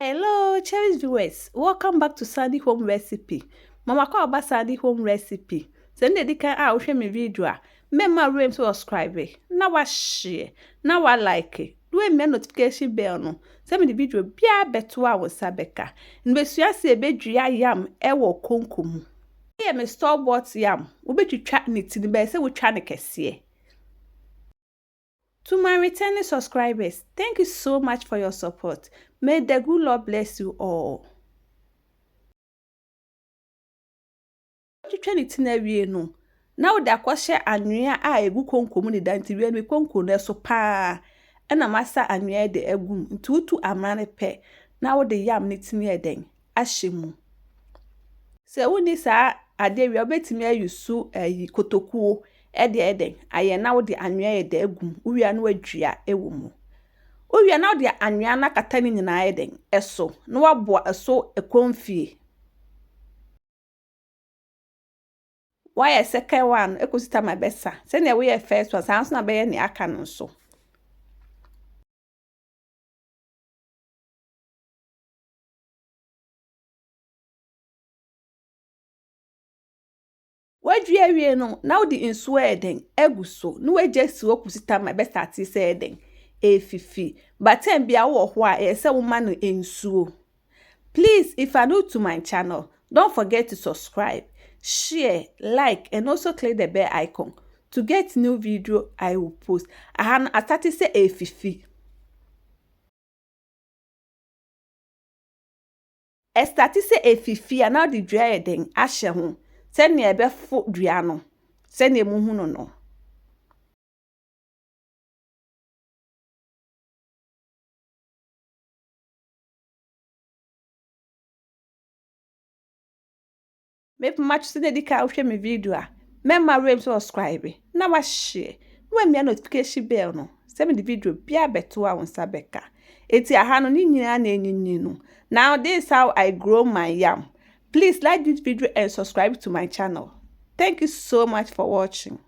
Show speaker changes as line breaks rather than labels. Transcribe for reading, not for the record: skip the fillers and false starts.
Hello, cherished viewers. Welcome back to Sandy Home Recipe. Mama call about Sandy Home Recipe. Send the can out share me video. Remember room to subscribe. Now I share. Now I like it. Do me notification bell no. Send me the video. Bia beto a wasabeka. Nbesu se bedua yam ewo konkom. Here me store bought yam. We be twa ne ti be say we twa ne kese. To my returning subscribers, thank you so much for your support. May the good Lord bless you all. No. Now the kwashe anwea a egu konkom ni danti wi me konkom na so pa. Na masa anwea de egum ntutu amane pe. Now the yam ni tini eden ahyemu. Se woni sa ade wi obetimi ayusu kotokuo eden aye na wo de anwea ede egum uwia na wadua ewo mu. Uwia na wo de anwea na kata ni nyina eden eso na wabo eso ekonfie. Why second one ekosita my besa se na we first one sans na be ne aka no so. Wadua wie no na wo de nsuo eden eguso no wagesi okosita my besa ati se eden efifi but em bia wo ho a e se wo ma no ensuo. Please, if you're new to my channel, don't forget to subscribe, share, like, and also click the bell icon to get new video I will post. I started say a fifi. I started say a fifi and now the dry thing ashe home. Send me a best foot driano. Send me muhuno no. Maybe much to the car share me video. Remember room subscribe. Now share. When me notification bell no. Send me the video bia beto a won sabeka. Eti aha no ni nyina na enyinyi no. Now this is how I grow my yam. Please like this video and subscribe to my channel. Thank you so much for watching.